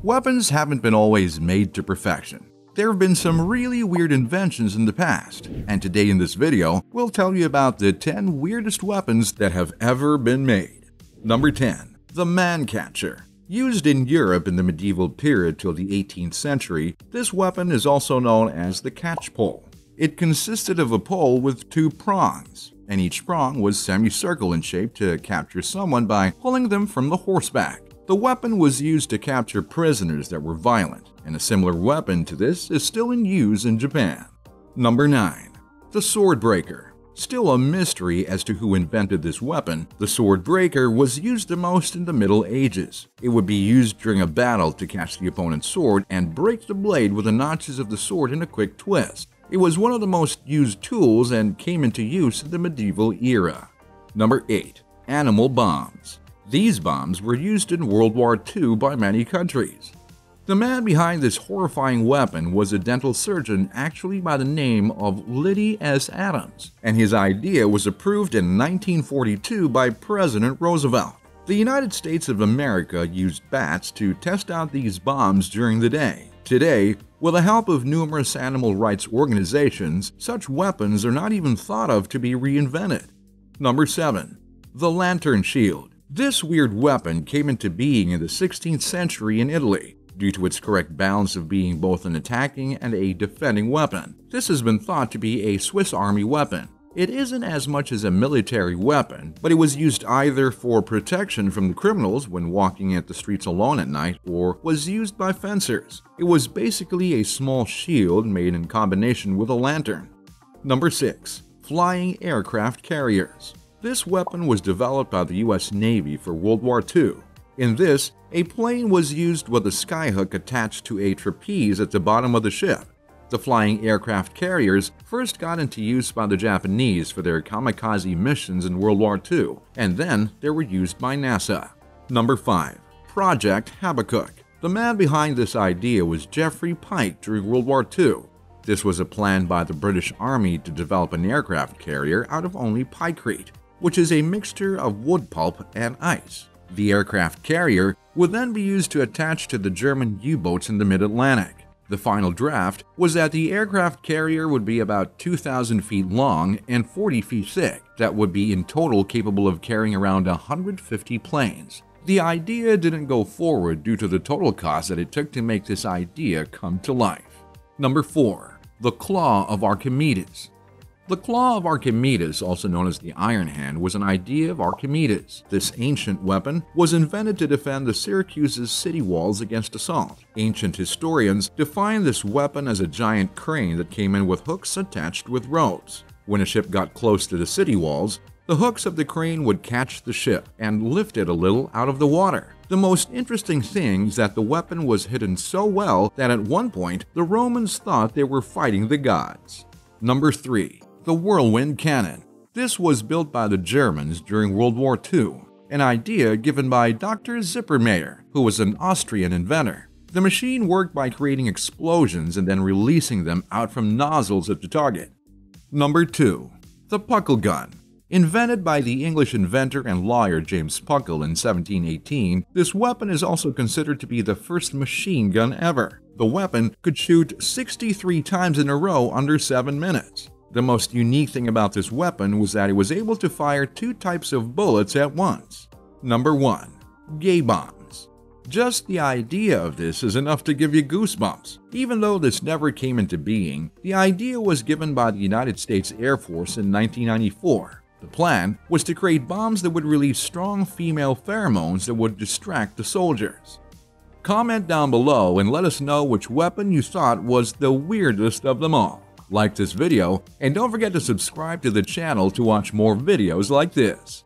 Weapons haven't been always made to perfection. There have been some really weird inventions in the past, and today in this video, we'll tell you about the 10 weirdest weapons that have ever been made. Number 10. The man-catcher. Used in Europe in the medieval period till the 18th century, this weapon is also known as the catch-pole. It consisted of a pole with 2 prongs, and each prong was semicircle in shape to capture someone by pulling them from the horseback. The weapon was used to capture prisoners that were violent, and a similar weapon to this is still in use in Japan. Number 9. The sword breaker. Still a mystery as to who invented this weapon, the sword breaker was used the most in the Middle Ages. It would be used during a battle to catch the opponent's sword and break the blade with the notches of the sword in a quick twist. It was one of the most used tools and came into use in the medieval era. Number 8. Animal bombs. These bombs were used in World War II by many countries. The man behind this horrifying weapon was a dental surgeon actually by the name of Liddy S. Adams, and his idea was approved in 1942 by President Roosevelt. The United States of America used bats to test out these bombs during the day. Today, with the help of numerous animal rights organizations, such weapons are not even thought of to be reinvented. Number 7. The lantern shield. This weird weapon came into being in the 16th century in Italy. Due to its correct balance of being both an attacking and a defending weapon, this has been thought to be a Swiss Army weapon. It isn't as much as a military weapon, but it was used either for protection from the criminals when walking at the streets alone at night, or was used by fencers. It was basically a small shield made in combination with a lantern. Number 6. Flying aircraft carriers. This weapon was developed by the US Navy for World War II. In this, a plane was used with a skyhook attached to a trapeze at the bottom of the ship. The flying aircraft carriers first got into use by the Japanese for their kamikaze missions in World War II, and then they were used by NASA. Number 5. Project Habbakkuk. The man behind this idea was Geoffrey Pike during World War II. This was a plan by the British Army to develop an aircraft carrier out of only picrete, which is a mixture of wood pulp and ice. The aircraft carrier would then be used to attach to the German U-boats in the mid-Atlantic. The final draft was that the aircraft carrier would be about 2,000 feet long and 40 feet thick, that would be in total capable of carrying around 150 planes. The idea didn't go forward due to the total cost that it took to make this idea come to life. Number 4. The Claw of Archimedes. The Claw of Archimedes, also known as the Iron Hand, was an idea of Archimedes. This ancient weapon was invented to defend the Syracuse's city walls against assault. Ancient historians define this weapon as a giant crane that came in with hooks attached with ropes. When a ship got close to the city walls, the hooks of the crane would catch the ship and lift it a little out of the water. The most interesting thing is that the weapon was hidden so well that at one point the Romans thought they were fighting the gods. Number 3. The whirlwind cannon. This was built by the Germans during World War II, an idea given by Dr. Zippermeyer, who was an Austrian inventor. The machine worked by creating explosions and then releasing them out from nozzles at the target. Number 2. The Puckle gun. Invented by the English inventor and lawyer James Puckle in 1718, this weapon is also considered to be the first machine gun ever. The weapon could shoot 63 times in a row under 7 minutes. The most unique thing about this weapon was that it was able to fire 2 types of bullets at once. Number 1. Gay bombs. Just the idea of this is enough to give you goosebumps. Even though this never came into being, the idea was given by the United States Air Force in 1994. The plan was to create bombs that would release strong female pheromones that would distract the soldiers. Comment down below and let us know which weapon you thought was the weirdest of them all. Like this video, and don't forget to subscribe to the channel to watch more videos like this.